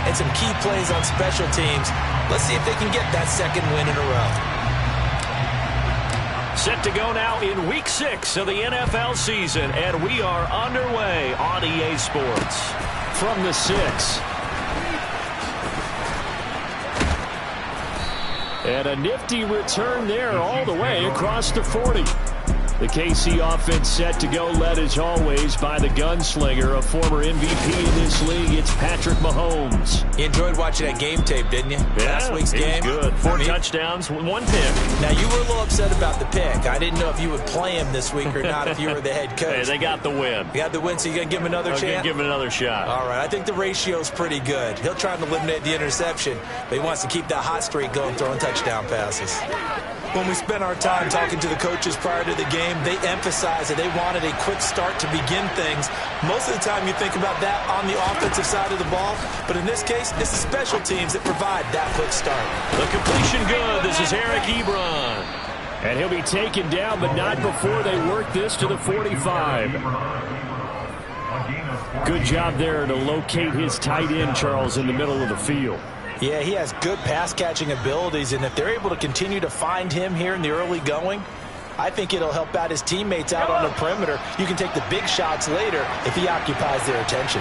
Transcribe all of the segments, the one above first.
and some key plays on special teams. Let's see if they can get that second win in a row. Set to go now in Week 6 of the NFL season, and we are underway on EA Sports. From the 6. And a nifty return there all the way across the 40. The KC offense set to go, led as always by the gunslinger, a former MVP in this league. It's Patrick Mahomes. You enjoyed watching that game tape, didn't you? Yeah, Last week's game. Good. 4 touchdowns, 1 pick. Now, you were a little upset about the pick. I didn't know if you would play him this week or not if you were the head coach. Hey, they got the win. You got the win, so you're going to give him another chance? I'm going to give him another shot. All right, I think the ratio's pretty good. He'll try and eliminate the interception, but he wants to keep that hot streak going, throwing touchdown passes. When we spent our time talking to the coaches prior to the game, they emphasized that they wanted a quick start to begin things. Most of the time you think about that on the offensive side of the ball, but in this case, it's the special teams that provide that quick start. The completion good. This is Eric Ebron. And he'll be taken down, but not before they work this to the 45. Good job there to locate his tight end, Charles, in the middle of the field. Yeah, he has good pass-catching abilities, and if they're able to continue to find him here in the early going, I think it'll help out his teammates out on the perimeter. You can take the big shots later if he occupies their attention.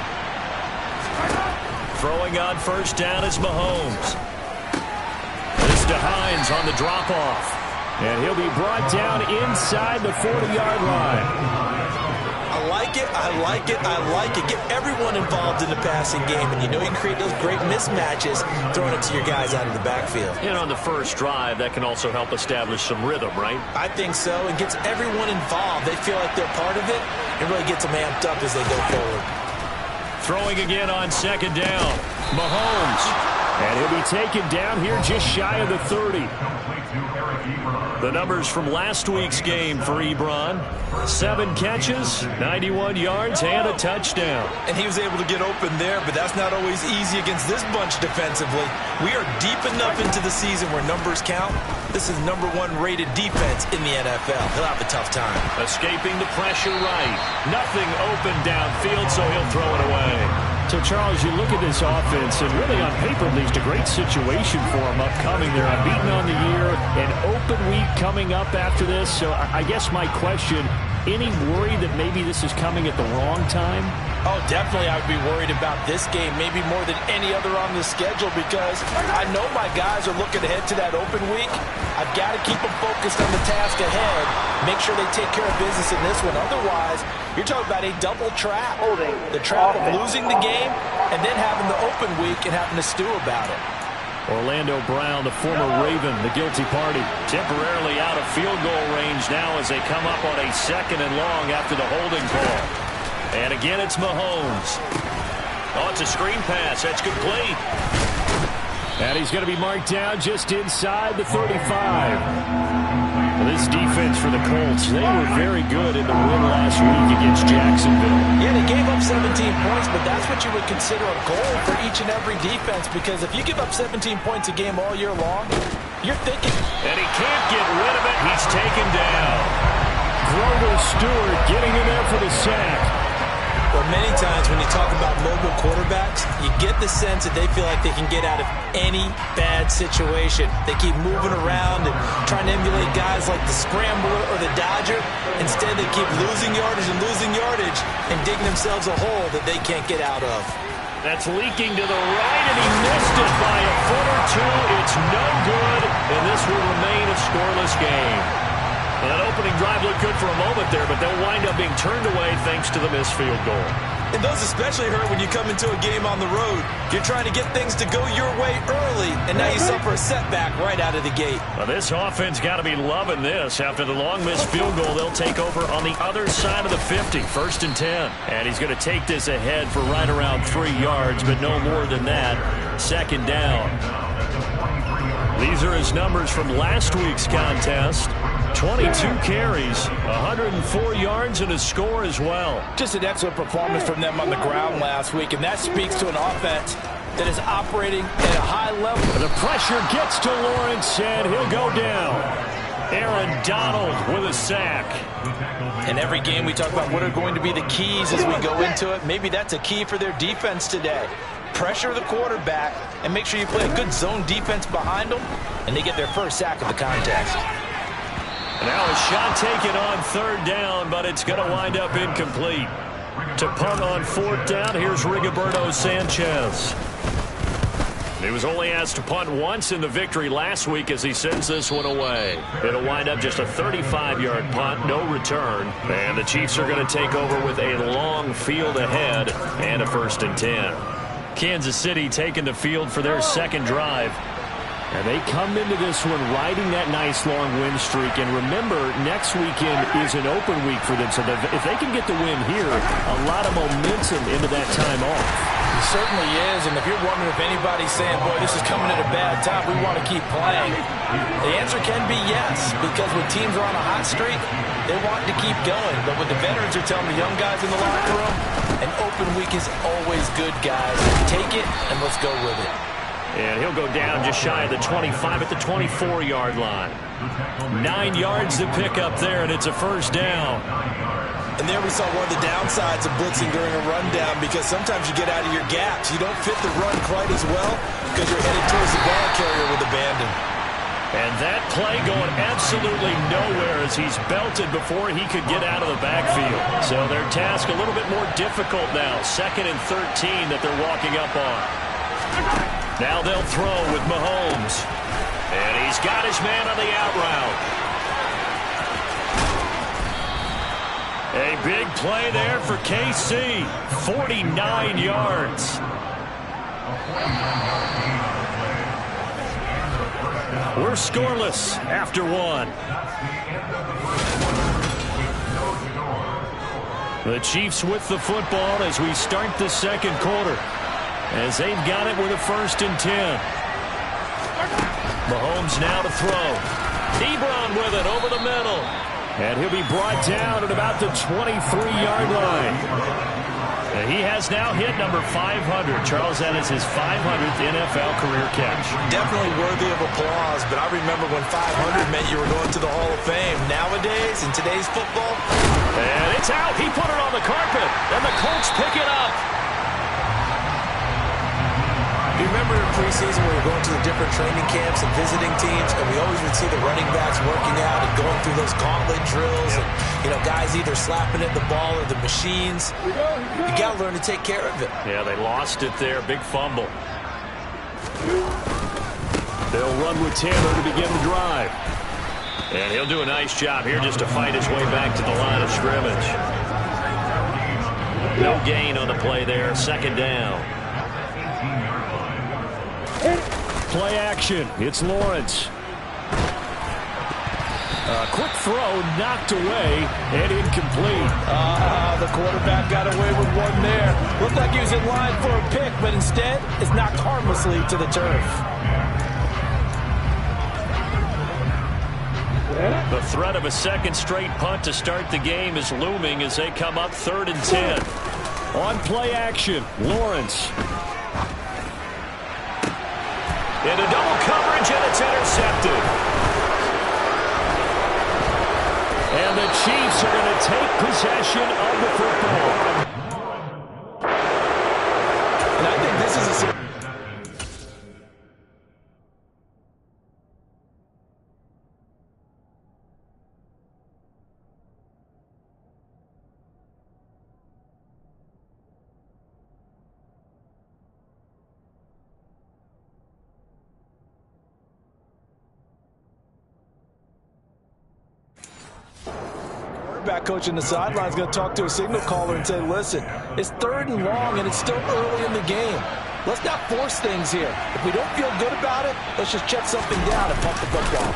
Throwing on first down is Mahomes. This to Hines on the drop-off. And he'll be brought down inside the 40-yard line. I like it, I like it, I like it. Get everyone involved in the passing game, and you know you can create those great mismatches throwing it to your guys out of the backfield. And on the first drive, that can also help establish some rhythm, right? I think so, and gets everyone involved. They feel like they're part of it, and really gets them amped up as they go forward. Throwing again on second down. Mahomes. And he'll be taken down here just shy of the 30. The numbers from last week's game for Ebron. 7 catches, 91 yards, and a touchdown. And he was able to get open there, but that's not always easy against this bunch defensively. We are deep enough into the season where numbers count. This is #1 rated defense in the NFL. He'll have a tough time. Escaping the pressure right. Nothing open downfield, so he'll throw it away. So, Charles, you look at this offense, and really on paper, at least a great situation for them upcoming. They're unbeaten on the year, an open week coming up after this. So I guess my question, any worry that maybe this is coming at the wrong time? Oh, definitely I would be worried about this game, maybe more than any other on the schedule, because I know my guys are looking ahead to that open week. I've got to keep them focused on the task ahead, make sure they take care of business in this one. Otherwise, you're talking about a double trap. The trap of losing the game and then having the open week and having to stew about it. Orlando Brown, the former Raven, the guilty party, temporarily out of field goal range now as they come up on a 2nd and long after the holding call. And again, it's Mahomes. Oh, it's a screen pass. That's complete. And he's going to be marked down just inside the 35. This defense for the Colts, they were very good in the win last week against Jacksonville. Yeah, they gave up 17 points, but that's what you would consider a goal for each and every defense, because if you give up 17 points a game all year long, you're thinking. And he can't get rid of it. He's taken down. Grover Stewart getting in there for the sack. Well, many times when you talk about mobile quarterbacks, you get the sense that they feel like they can get out of any bad situation. They keep moving around and trying to emulate guys like the Scrambler or the Dodger. Instead, they keep losing yardage and digging themselves a hole that they can't get out of. That's leaking to the right, and he missed it by a foot or two. It's no good, and this will remain a scoreless game. Well, that opening drive looked good for a moment there, but they'll wind up being turned away thanks to the missed field goal. And those especially hurt when you come into a game on the road. You're trying to get things to go your way early, and now you suffer a setback right out of the gate. Well, this offense got to be loving this. After the long missed field goal, they'll take over on the other side of the 50, 1st and 10. And he's going to take this ahead for right around 3 yards, but no more than that. 2nd down. These are his numbers from last week's contest. 22 carries, 104 yards, and a score as well. Just an excellent performance from them on the ground last week, and that speaks to an offense that is operating at a high level. The pressure gets to Lawrence, and he'll go down. Aaron Donald with a sack. In every game we talk about what are going to be the keys as we go into it. Maybe that's a key for their defense today. pressure the quarterback, and make sure you play a good zone defense behind them, and they get their first sack of the contest. Now a shot taken on third down, but it's going to wind up incomplete. To punt on fourth down, here's Rigoberto Sanchez. He was only asked to punt once in the victory last week as he sends this one away. It'll wind up just a 35-yard punt, no return. And the Chiefs are going to take over with a long field ahead and a 1st and 10. Kansas City taking the field for their second drive. And they come into this one riding that nice long win streak. And remember, next weekend is an open week for them. So if they can get the win here, a lot of momentum into that time off. It certainly is. And if you're wondering if anybody's saying, boy, this is coming at a bad time, we want to keep playing, the answer can be yes. Because when teams are on a hot streak, they want to keep going. But what the veterans are telling the young guys in the locker room, an open week is always good, guys. Take it and let's go with it. And he'll go down just shy of the 25 at the 24-yard line. 9 yards to pick up there, and it's a first down. And there we saw one of the downsides of blitzing during a rundown, because sometimes you get out of your gaps. You don't fit the run quite as well because you're headed towards the ball carrier with abandon. And that play going absolutely nowhere as he's belted before he could get out of the backfield. So their task a little bit more difficult now. 2nd and 13 that they're walking up on. Now they'll throw with Mahomes. And he's got his man on the out route. A big play there for KC. 49 yards. We're scoreless after one. The Chiefs with the football as we start the second quarter, as they've got it with a 1st and 10. Mahomes now to throw. Ebron with it over the middle. And he'll be brought down at about the 23-yard line. He has now hit number 500. Charles, that is his 500th NFL career catch. Definitely worthy of applause, but I remember when 500 meant you were going to the Hall of Fame. Nowadays, in today's football. And it's out. He put it on the carpet, and the Colts pick it up. You remember in preseason we were going to the different training camps and visiting teams, and we always would see the running backs working out and going through those gauntlet drills, and guys either slapping at the ball or the machines. You got to learn to take care of it. Yeah, they lost it there. Big fumble. They'll run with Tanner to begin the drive. And he'll do a nice job here just to fight his way back to the line of scrimmage. No gain on the play there. 2nd down. Play action. It's Lawrence. Quick throw knocked away and incomplete. The quarterback got away with one there. Looked like he was in line for a pick, but instead it's knocked harmlessly to the turf. The threat of a second straight punt to start the game is looming as they come up 3rd and 10. On play action, Lawrence. Into double coverage, and it's intercepted. And the Chiefs are going to take possession of the football. And I think this is a... coach in the sideline is going to talk to a signal caller and say, listen, it's 3rd and long and it's still early in the game. Let's not force things here. If we don't feel good about it, let's just check something down and pump the football.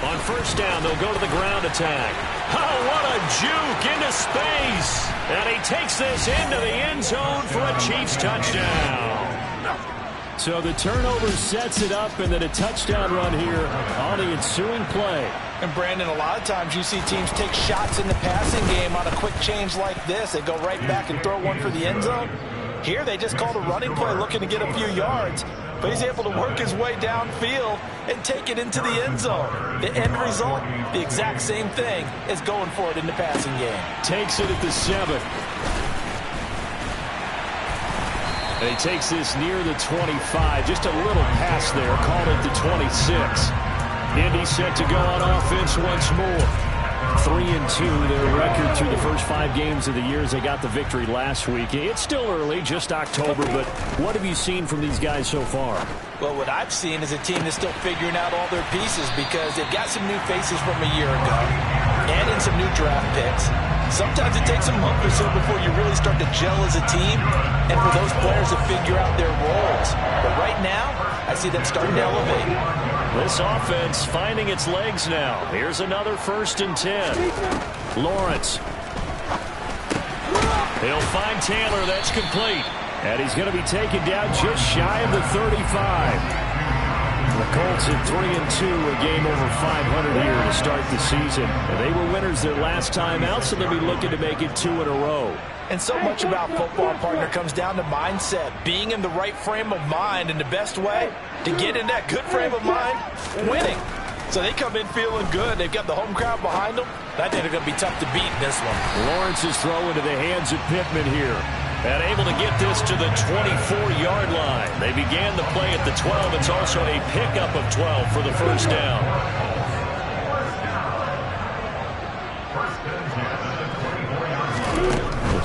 On 1st down, they'll go to the ground attack. Oh, what a juke into space. And he takes this into the end zone for a Chiefs touchdown. So the turnover sets it up, and then a touchdown run here on the ensuing play. And Brandon, a lot of times you see teams take shots in the passing game on a quick change like this. They go right back and throw one for the end zone. Here they just called a running play looking to get a few yards. But he's able to work his way downfield and take it into the end zone. The end result, the exact same thing as going for it in the passing game. Takes it at the 7. He takes this near the 25. Just a little pass there. Called it the 26. Indy set to go on offense once more. 3-2, their record through the first 5 games of the year as they got the victory last week. It's still early, just October, but what have you seen from these guys so far? Well, what I've seen is a team that's still figuring out all their pieces because they've got some new faces from a year ago and in some new draft picks. Sometimes it takes a month or so before you really start to gel as a team and for those players to figure out their roles. But right now, I see them starting to elevate. This offense finding its legs now. Here's another 1st and 10. Lawrence. He'll find Taylor. That's complete. And he's going to be taken down just shy of the 35. The Colts at 3-2, a game over 500 here to start the season. And they were winners their last time out, so they'll be looking to make it 2 in a row. And so much about football, partner, comes down to mindset, being in the right frame of mind, and the best way to get in that good frame of mind, winning. So they come in feeling good. They've got the home crowd behind them. I think they're going to be tough to beat in this one. Lawrence's throw into the hands of Pittman here. And able to get this to the 24-yard line. They began the play at the 12. It's also a pickup of 12 for the first down.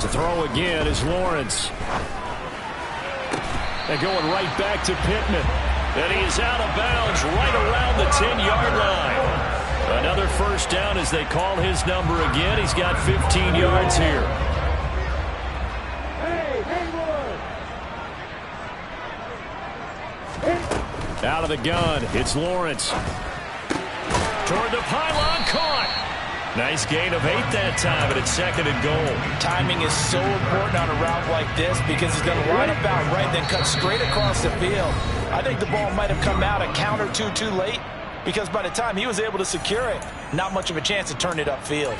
To throw again is Lawrence. They're going right back to Pittman. And he is out of bounds right around the 10-yard line. Another first down as they call his number again. He's got 15 yards here. Out of the gun, it's Lawrence. Toward the pylon, caught. Nice gain of 8 that time, but it's 2nd and goal. Timing is so important on a route like this because he's going to line up out right, then cut straight across the field. I think the ball might have come out a count or two too late because by the time he was able to secure it, not much of a chance to turn it upfield.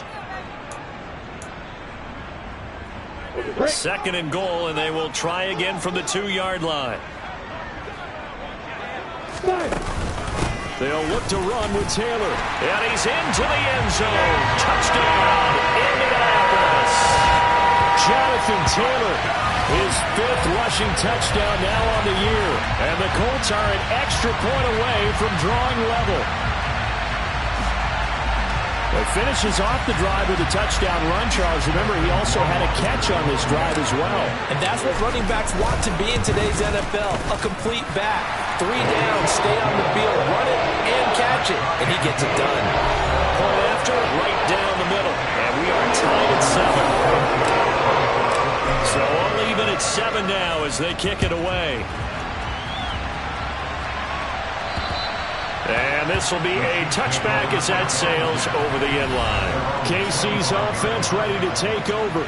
2nd and goal, and they will try again from the 2-yard line. They'll look to run with Taylor. And he's into the end zone. Touchdown, Indianapolis. Jonathan Taylor, his 5th rushing touchdown now on the year. And the Colts are an extra point away from drawing level. He finishes off the drive with a touchdown run, Charles. Remember, he also had a catch on this drive as well. And that's what running backs want to be in today's NFL, a complete back. 3 down, stay on the field, run it, and catch it. And he gets it done. Point after, right down the middle. And we are tied at 7. So all even at 7 now as they kick it away. And this will be a touchback as that sails over the end line. KC's offense ready to take over.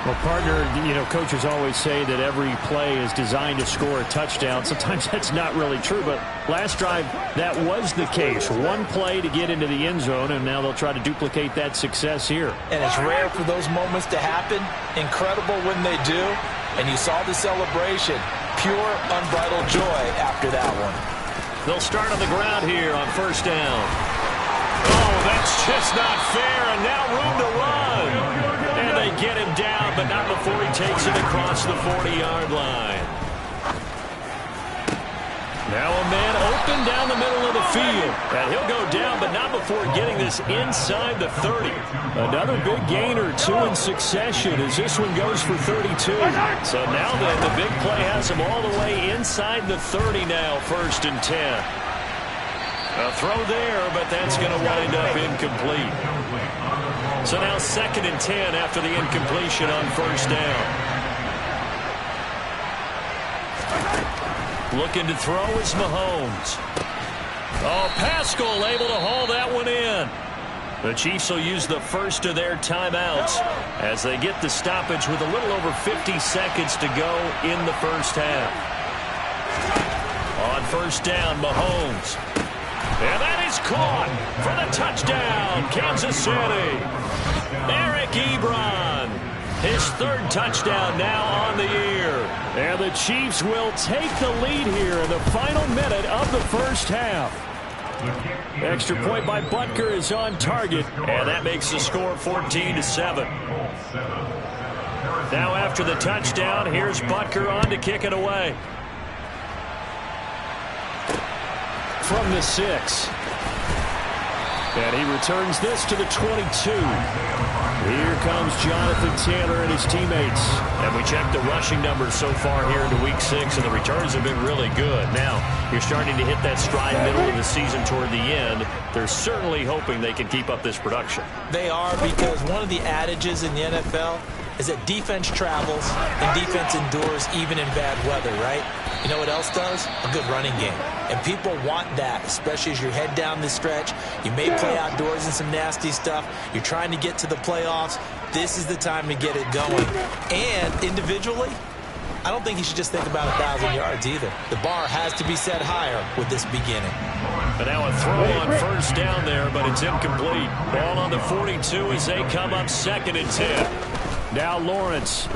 Well, partner, you know, coaches always say that every play is designed to score a touchdown. Sometimes that's not really true, but last drive, that was the case. 1 play to get into the end zone, and now they'll try to duplicate that success here. And it's rare for those moments to happen. Incredible when they do. And you saw the celebration. Pure, unbridled joy after that one. They'll start on the ground here on 1st down. Oh, that's just not fair, and now room to run. And they get him down, but not before he takes it across the 40-yard line. Now a man open down the middle of the field. And he'll go down, but not before getting this inside the 30. Another big gain or 2 in succession as this one goes for 32. So now then, the big play has him all the way inside the 30 now, 1st and 10. A throw there, but that's going to wind up incomplete. So now 2nd and 10 after the incompletion on 1st down. Looking to throw is Mahomes. Oh, Pascal able to haul that one in. The Chiefs will use the first of their timeouts as they get the stoppage with a little over 50 seconds to go in the first half. On 1st down, Mahomes. And that is caught for the touchdown, Kansas City. Eric Ebron, his 3rd touchdown now on the year. And the Chiefs will take the lead here in the final minute of the first half. Extra point by Butker is on target, and that makes the score 14-7. Now after the touchdown, here's Butker on to kick it away. From the 6. And he returns this to the 22. Here comes Jonathan Taylor and his teammates. And we checked the rushing numbers so far here into Week 6, and the returns have been really good. Now, you're starting to hit that stride middle of the season toward the end. They're certainly hoping they can keep up this production. They are, because one of the adages in the NFL is that defense travels and defense endures even in bad weather, right? You know what else does? A good running game. And people want that, especially as you head down the stretch. You may play outdoors in some nasty stuff. You're trying to get to the playoffs. This is the time to get it going. And individually, I don't think you should just think about 1,000 yards either. The bar has to be set higher with this beginning. But now a throw on first down there, but it's incomplete. Ball on the 42 as they come up 2nd and 10. Now Lawrence.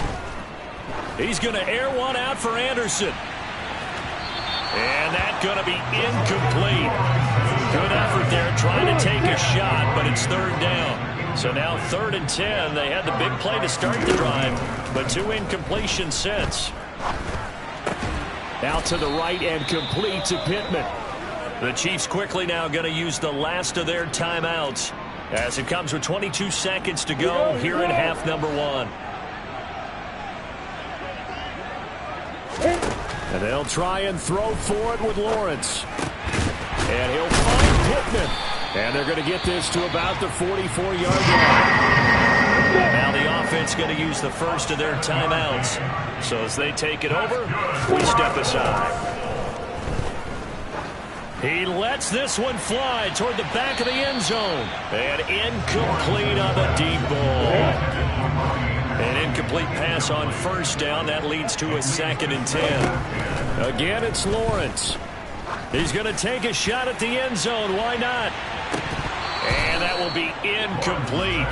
He's going to air one out for Anderson. And that's going to be incomplete. Good effort there trying to take a shot, but it's 3rd down. So now 3rd and 10. They had the big play to start the drive, but 2 incompletions since. Out to the right and complete to Pittman. The Chiefs quickly now going to use the last of their timeouts as it comes with 22 seconds to go here in half number 1. And they'll try and throw for it with Lawrence. And he'll find Pittman. And they're going to get this to about the 44-yard line. Now the offense going to use the first of their timeouts. So as they take it over, we step aside. He lets this one fly toward the back of the end zone. And incomplete on the deep ball. An incomplete pass on first down. That leads to a 2nd and 10. Again, it's Lawrence. He's going to take a shot at the end zone. Why not? And that will be incomplete.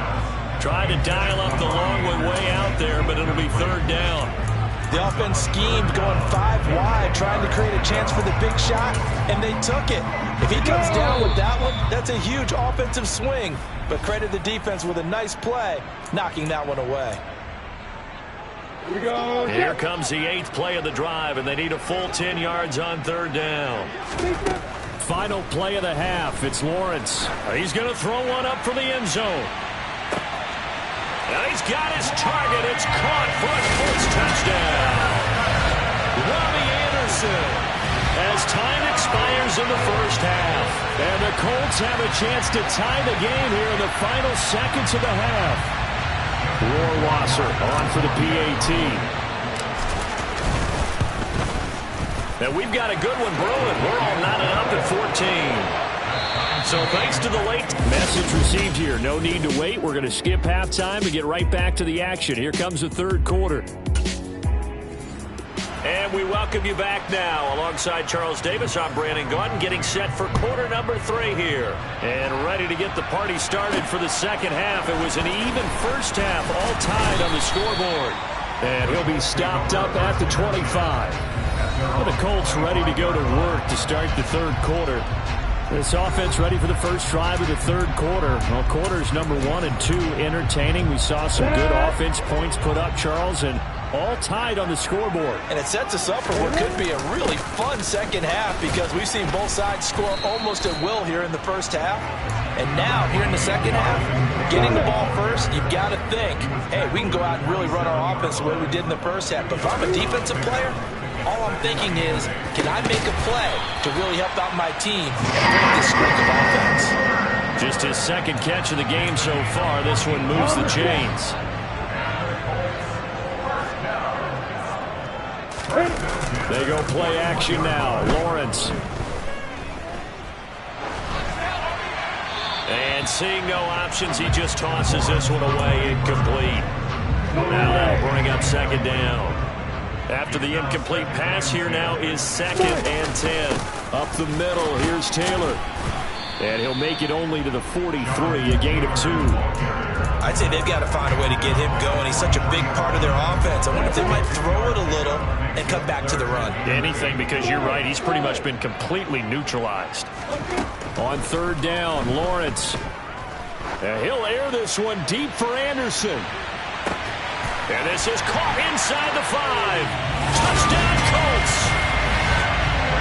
Tried to dial up the long one way out there, but it'll be 3rd down. The offense schemed going 5 wide, trying to create a chance for the big shot, and they took it. If he comes down with that one, that's a huge offensive swing. But credit the defense with a nice play, knocking that one away. Here comes the 8th play of the drive, and they need a full 10 yards on 3rd down. Final play of the half. It's Lawrence. He's going to throw one up from the end zone. And he's got his target. It's caught for a first touchdown. Robbie Anderson. As time expires in the first half. And the Colts have a chance to tie the game here in the final seconds of the half. Rohrwasser on for the PAT. Now we've got a good one brewing. We're all knotted up at 14. So thanks to the late message received here. No need to wait. We're going to skip halftime and get right back to the action. Here comes the 3rd quarter. And we welcome you back now. Alongside Charles Davis, I'm Brandon Gaudin, getting set for quarter number 3 here. And ready to get the party started for the second half. It was an even first half, all tied on the scoreboard. And he'll be stopped up at the 25. Well, the Colts ready to go to work to start the 3rd quarter. This offense ready for the first drive of the 3rd quarter. Well, quarters number 1 and 2 entertaining. We saw some good offense points put up, Charles, and all tied on the scoreboard. And it sets us up for what could be a really fun second half, because we've seen both sides score almost at will here in the first half. And now, here in the second half, getting the ball first, you've got to think, hey, we can go out and really run our offense the way we did in the first half. But if I'm a defensive player, all I'm thinking is, can I make a play to really help out my team and break this streak of offense? Just his 2nd catch of the game so far. This one moves the chains. They go play action now. Lawrence. And seeing no options, he just tosses this one away, incomplete. Now that'll bring up 2nd down. After the incomplete pass, here now is 2nd and 10. Up the middle, here's Taylor. And he'll make it only to the 43, a gain of 2. I'd say they've got to find a way to get him going. He's such a big part of their offense. I wonder if they might throw it a little and come back to the run. Anything, because you're right. He's pretty much been completely neutralized. On 3rd down, Lawrence. And he'll air this one deep for Anderson. And this is caught inside the 5. Touchdown, Colts.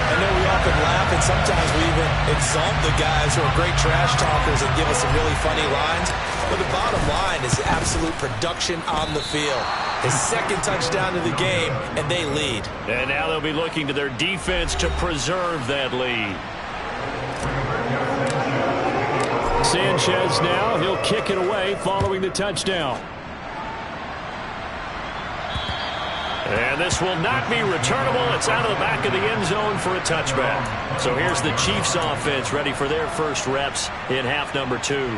I know we often laugh, and sometimes we even exalt the guys who are great trash talkers and give us some really funny lines. But the bottom line is absolute production on the field. His second touchdown of the game, and they lead. And now they'll be looking to their defense to preserve that lead. Sanchez now, he'll kick it away following the touchdown. And this will not be returnable. It's out of the back of the end zone for a touchback. So here's the Chiefs offense ready for their first reps in half number 2.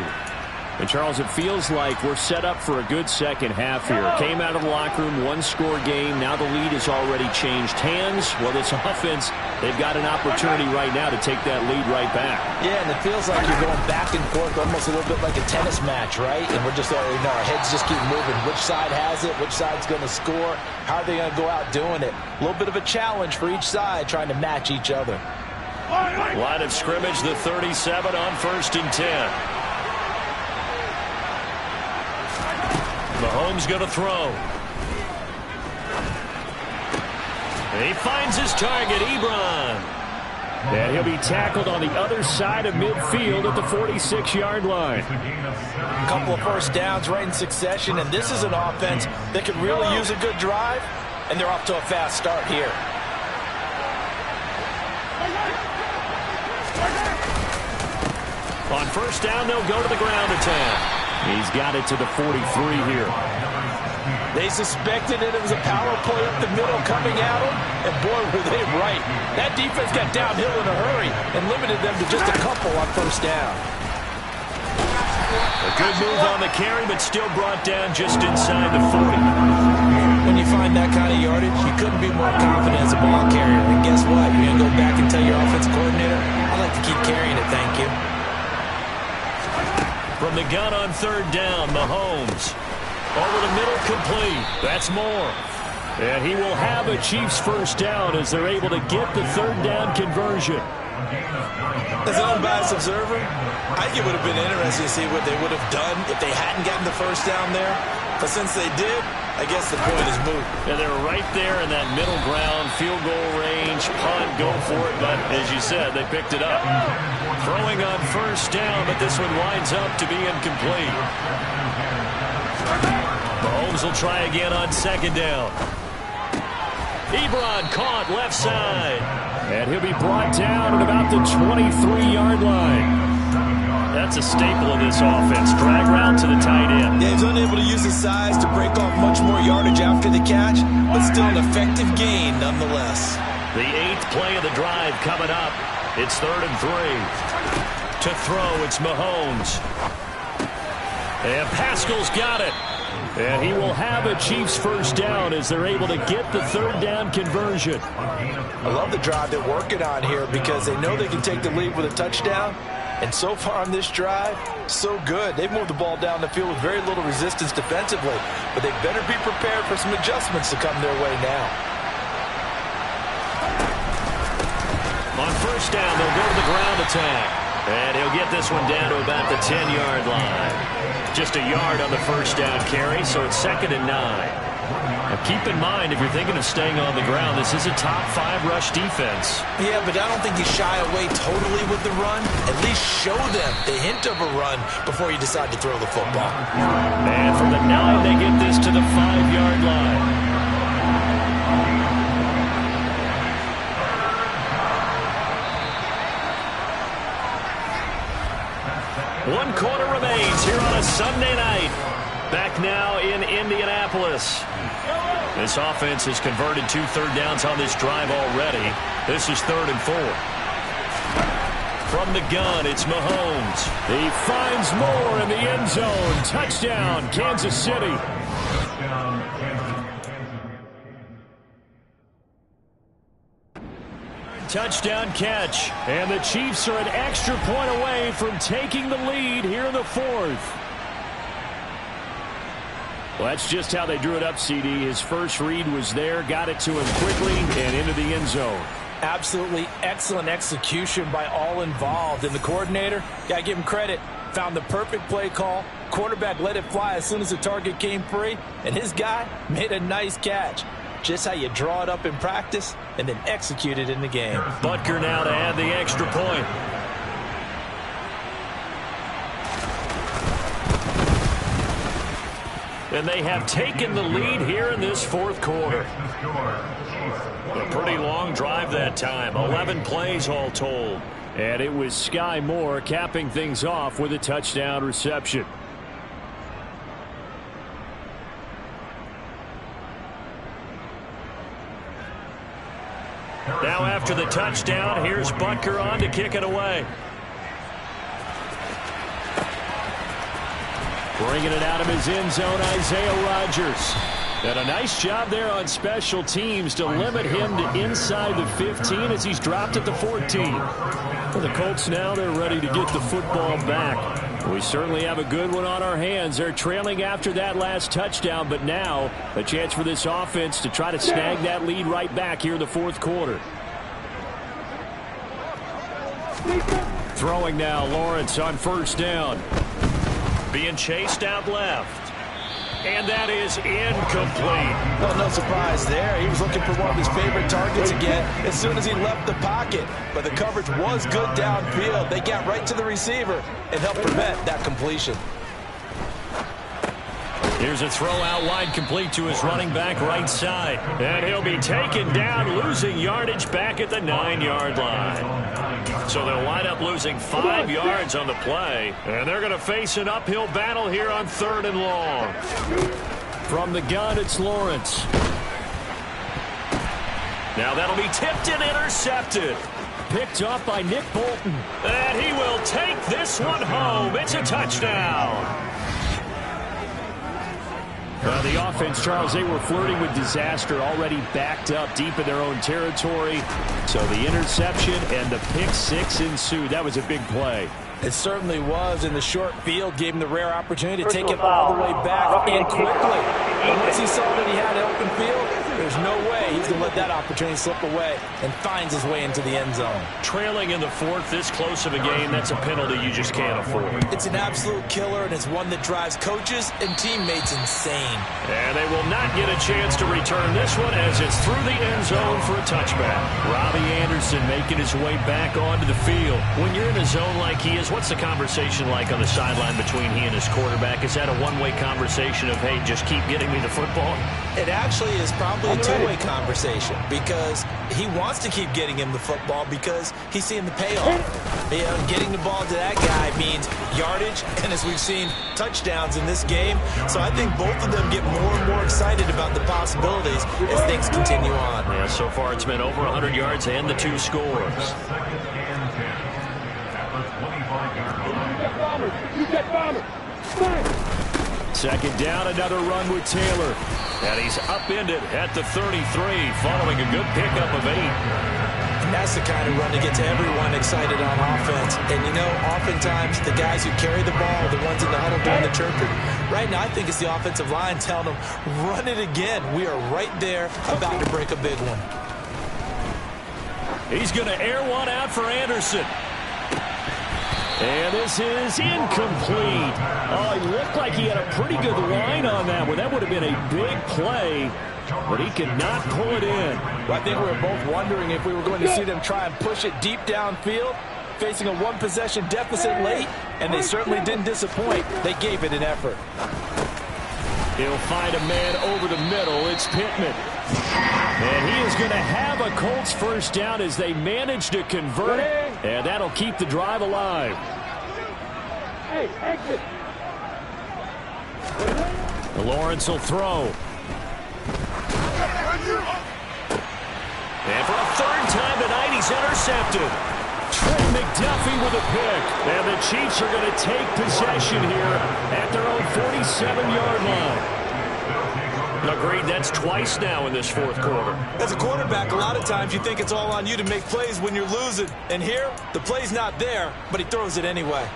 And, Charles, it feels like we're set up for a good second half here. Came out of the locker room, one-score game. Now the lead has already changed hands. Well, this offense, they've got an opportunity right now to take that lead right back. Yeah, and it feels like you're going back and forth almost a little bit like a tennis match, right? And we're just already know our heads just keep moving. Which side has it? Which side's going to score? How are they going to go out doing it? A little bit of a challenge for each side trying to match each other. Line of scrimmage, the 37 on 1st and 10. Mahomes going to throw. He finds his target, Ebron. And he'll be tackled on the other side of midfield at the 46-yard line. A couple of first downs right in succession, and this is an offense that could really use a good drive, and they're off to a fast start here. On first down, they'll go to the ground attack. He's got it to the 43 here. They suspected that it was a power play up the middle coming at them, and boy, were they right. That defense got downhill in a hurry and limited them to just a couple on first down. A good move on the carry, but still brought down just inside the 40. When you find that kind of yardage, you couldn't be more confident as a ball carrier. And guess what? You're going to go back and tell your offensive coordinator, I'd like to keep carrying it, thank you. From the gun on third down, Mahomes. Over the middle, complete. That's more. And he will have a Chiefs first down as they're able to get the third down conversion. As an unbiased observer, I think it would have been interesting to see what they would have done if they hadn't gotten the first down there. But since they did, I guess the point is moot. And they're right there in that middle ground, field goal range, punt, go for it. But as you said, they picked it up. Throwing on first down, but this one winds up to be incomplete. Mahomes will try again on second down. Ebron caught left side. And he'll be brought down at about the 23-yard line. That's a staple of this offense. Drag route to the tight end. Yeah, he's unable to use his size to break off much more yardage after the catch, but still an effective gain nonetheless. The 8th play of the drive coming up. It's 3rd and 3. To throw, it's Mahomes. And Pascal's got it. And he will have a Chiefs first down as they're able to get the third down conversion. I love the drive they're working on here because they know they can take the lead with a touchdown. And so far on this drive, so good. They've moved the ball down the field with very little resistance defensively. But they better be prepared for some adjustments to come their way now. On first down, they'll go to the ground attack. And he'll get this one down to about the 10-yard line. Just a yard on the first down carry, so it's 2nd and 9. Now keep in mind, if you're thinking of staying on the ground, this is a top 5 rush defense. Yeah, but I don't think you shy away totally with the run. At least show them the hint of a run before you decide to throw the football. And from the 9, they get this to the 5-yard line. One quarter remains here on a Sunday night. Back now in Indianapolis. This offense has converted 2 third downs on this drive already. This is 3rd and 4. From the gun, it's Mahomes. He finds more in the end zone. Touchdown, Kansas City. Touchdown catch. And the Chiefs are an extra point away from taking the lead here in the 4th. Well, that's just how they drew it up, CD. His first read was there, got it to him quickly, and into the end zone. Absolutely excellent execution by all involved. And the coordinator, got to give him credit. found the perfect play call. Quarterback let it fly as soon as the target came free, and his guy made a nice catch. Just how you draw it up in practice and then execute it in the game. Butker now to add the extra point. And they have taken the lead here in this fourth quarter. A pretty long drive that time. 11 plays all told. And it was Sky Moore capping things off with a touchdown reception. Now after the touchdown, here's Butker on to kick it away. Bringing it out of his end zone, Isaiah Rodgers. And a nice job there on special teams to limit him to inside the 15 as he's dropped at the 14. For the Colts now, they're ready to get the football back. We certainly have a good one on our hands. They're trailing after that last touchdown, but now a chance for this offense to try to snag that lead right back here in the fourth quarter. Throwing now, Lawrence on first down. Being chased out left. And that is incomplete. Well, no surprise there. He was looking for one of his favorite targets again as soon as he left the pocket. But the coverage was good downfield. They got right to the receiver and helped prevent that completion. Here's a throw out wide, complete to his running back right side. And he'll be taken down, losing yardage back at the 9-yard line. So they'll wind up losing 5 yards on the play. And they're going to face an uphill battle here on 3rd and long. From the gun, it's Lawrence. Now that'll be tipped and intercepted. Picked off by Nick Bolton. And he will take this one home. It's a touchdown. The offense, Charles, they were flirting with disaster, already backed up deep in their own territory. So the interception and the pick six ensued. That was a big play. It certainly was, and the short field gave him the rare opportunity to take it all the way back and quickly. And once he saw that he had an open field, there's no way he's going to let that opportunity slip away, and finds his way into the end zone. Trailing in the fourth, this close of a game, that's a penalty you just can't afford. It's an absolute killer, and it's one that drives coaches and teammates insane. And they will not get a chance to return this one as it's through the end zone for a touchback. Robbie Anderson making his way back onto the field. When you're in a zone like he is, what's the conversation like on the sideline between he and his quarterback? Is that a one-way conversation of, hey, just keep getting me the football? It actually is probably a two-way conversation, because he wants to keep getting him the football because he's seeing the payoff. You know, getting the ball to that guy means yardage, and as we've seen, touchdowns in this game. So I think both of them get more and more excited about the possibilities as things continue on. Yeah, so far it's been over 100 yards and the 2 scores. Second down, another run with Taylor. And he's upended at the 33 following a good pickup of 8. And that's the kind of run to get to everyone excited on offense. And, you know, oftentimes the guys who carry the ball are the ones in the huddle doing the chirping. Right now, I think it's the offensive line telling them, run it again. We are right there about to break a big one. He's going to air one out for Anderson. And this is incomplete. Oh, it looked like he had a pretty good line on that one. That would have been a big play, but he could not pull it in. Well, I think we were both wondering if we were going to see them try and push it deep downfield, facing a one-possession deficit late, and they certainly didn't disappoint. They gave it an effort. He'll find a man over the middle. It's Pittman. And he is going to have a Colts first down as they manage to convert it. And that'll keep the drive alive. Hey, exit. Lawrence will throw. And for a 3rd time tonight, he's intercepted. Trent McDuffie with a pick. And the Chiefs are going to take possession here at their own 47-yard line. Agreed, that's twice now in this fourth quarter. As a quarterback, a lot of times you think it's all on you to make plays when you're losing. And here, the play's not there, but he throws it anyway.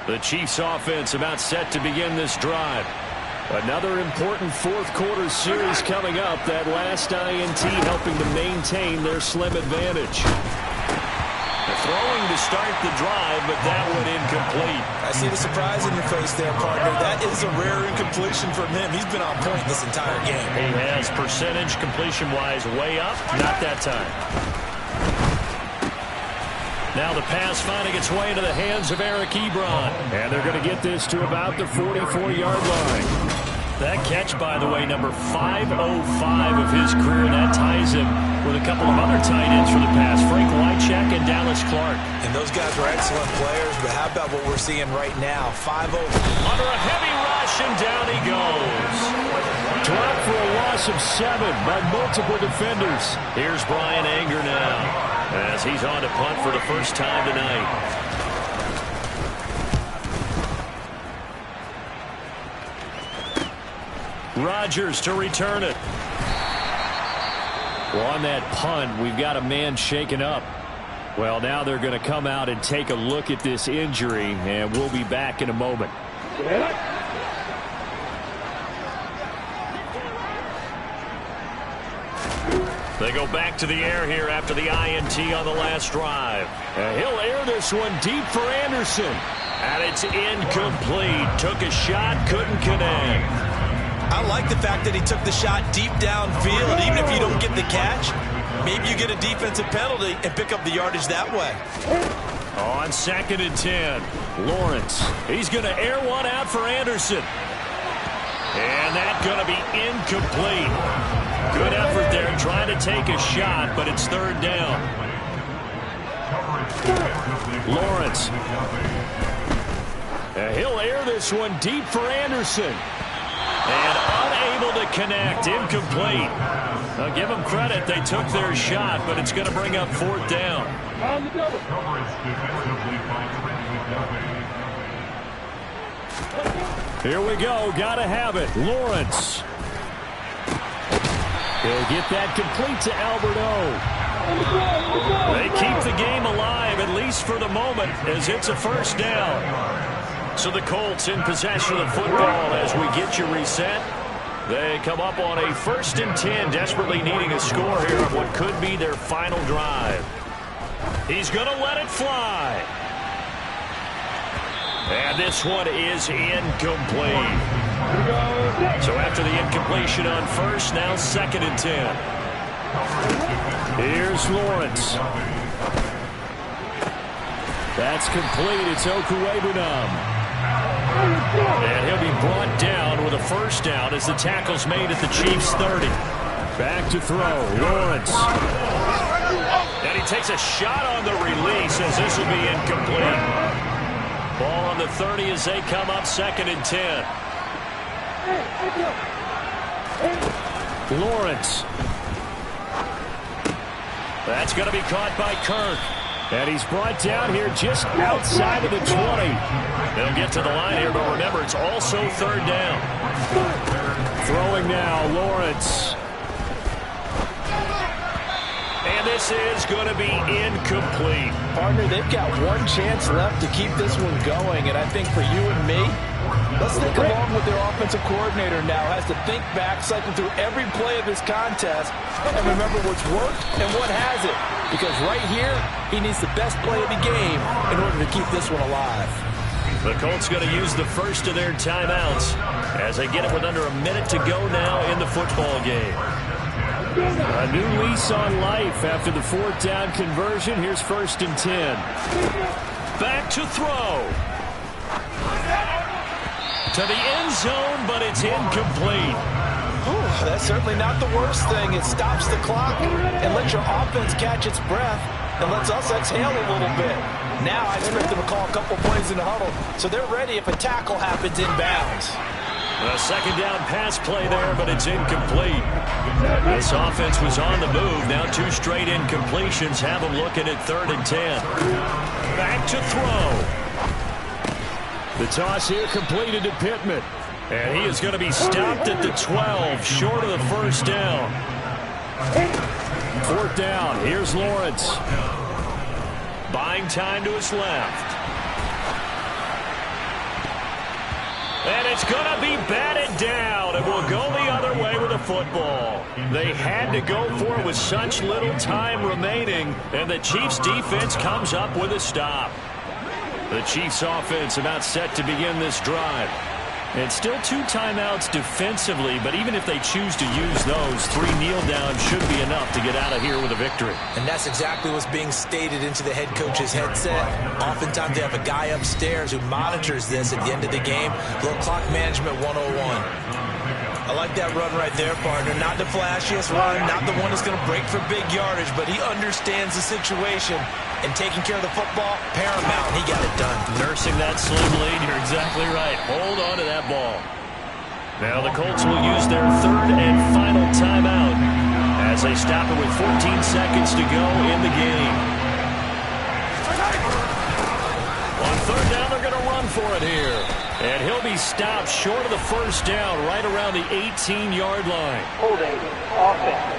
The Chiefs offense about set to begin this drive. Another important fourth quarter series coming up. That last INT helping to maintain their slim advantage. The throwing to start the drive, but that one incomplete. I see the surprise in your face there, partner. That is a rare incompletion from him. He's been on point this entire game. He has percentage completion-wise way up. Not that time. Now the pass finding its way into the hands of Eric Ebron. And they're going to get this to about the 44-yard line. That catch, by the way, number 505 of his career. That ties him with a couple of other tight ends for the pass. Frank Wycheck and Dallas Clark. And those guys were excellent players, but how about what we're seeing right now? 5-0. Under a heavy rush, and down he goes. Dropped for a loss of 7 by multiple defenders. Here's Brian Anger now, as he's on to punt for the first time tonight. Rodgers to return it. Well, on that punt, we've got a man shaken up. Well, now they're going to come out and take a look at this injury, and we'll be back in a moment. They go back to the air here after the INT on the last drive. He'll air this one deep for Anderson. And it's incomplete. Took a shot, couldn't connect. I like the fact that he took the shot deep downfield. Even if you don't get the catch, maybe you get a defensive penalty and pick up the yardage that way. On 2nd and 10. Lawrence. He's going to air one out for Anderson. And that's going to be incomplete. Good effort there trying to take a shot, but it's 3rd down. Lawrence. He'll air this one deep for Anderson. And unable to connect. Incomplete. Now give them credit. They took their shot, but it's going to bring up 4th down. Here we go. Got to have it. Lawrence. He'll get that complete to Alberto. They keep the game alive, at least for the moment, as it's a 1st down. So the Colts in possession of the football as we get you reset. They come up on a 1st and 10, desperately needing a score here of what could be their final drive. He's going to let it fly. And this one is incomplete. So after the incompletion on 1st, now 2nd and 10. Here's Lawrence. That's complete. It's Okuwebunam. And he'll be brought down with a 1st down as the tackle's made at the Chiefs' 30. Back to throw. Lawrence. And he takes a shot on the release as this will be incomplete. Ball on the 30 as they come up 2nd and 10. Lawrence. That's going to be caught by Kirk. And he's brought down here just outside of the 20. They'll get to the line here, but remember, it's also 3rd down. Throwing now, Lawrence. And this is going to be incomplete. Partner, they've got one chance left to keep this one going, and I think for you and me, let's think along with their offensive coordinator now has to think back, cycle through every play of this contest, and remember what's worked and what hasn't. Because right here, he needs the best play of the game in order to keep this one alive. The Colts going to use the first of their timeouts as they get it with under a minute to go now in the football game. A new lease on life after the 4th down conversion. Here's 1st and 10. Back to throw. To the end zone, but it's incomplete. Ooh, that's certainly not the worst thing. It stops the clock and lets your offense catch its breath and lets us exhale a little bit. Now I expect them to call a couple plays in the huddle, so they're ready if a tackle happens inbounds. A 2nd down pass play there, but it's incomplete. This offense was on the move. Now 2 straight incompletions have them looking at 3rd and 10. Back to throw. The toss here completed to Pittman. And he is going to be stopped at the 12, short of the 1st down. 4th down. Here's Lawrence. Buying time to his left. And it's going to be batted down, and we'll go the other way with the football. They had to go for it with such little time remaining, and the Chiefs' defense comes up with a stop. The Chiefs' offense about set to begin this drive. And still 2 timeouts defensively, but even if they choose to use those, 3 kneel downs should be enough to get out of here with a victory. And that's exactly what's being stated into the head coach's headset. Oftentimes they have a guy upstairs who monitors this at the end of the game. Little clock management 101. I like that run right there, partner. Not the flashiest run, not the one that's going to break for big yardage, but he understands the situation. And taking care of the football, paramount. He got it done. Nursing that slim lead, you're exactly right. Hold on to that ball. Now the Colts will use their 3rd and final timeout as they stop it with 14 seconds to go in the game. On 3rd down, they're going to run for it here. And he'll be stopped short of the 1st down, right around the 18-yard line. Holding. Offense.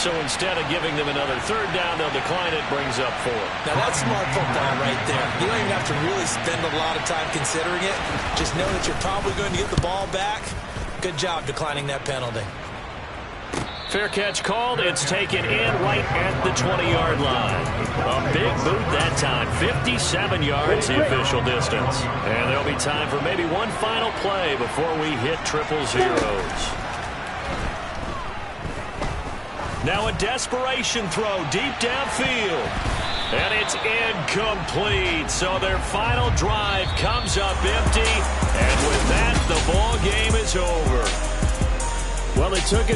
So instead of giving them another 3rd down, they'll decline it, brings up 4. Now that's smart football right there. You don't even have to really spend a lot of time considering it. Just know that you're probably going to get the ball back. Good job declining that penalty. Fair catch called. It's taken in right at the 20-yard line. A big boot that time. 57 yards the official distance. And there'll be time for maybe one final play before we hit 000. Now a desperation throw deep downfield. And it's incomplete. So their final drive comes up empty. And with that, the ball game is over. Well, it took it.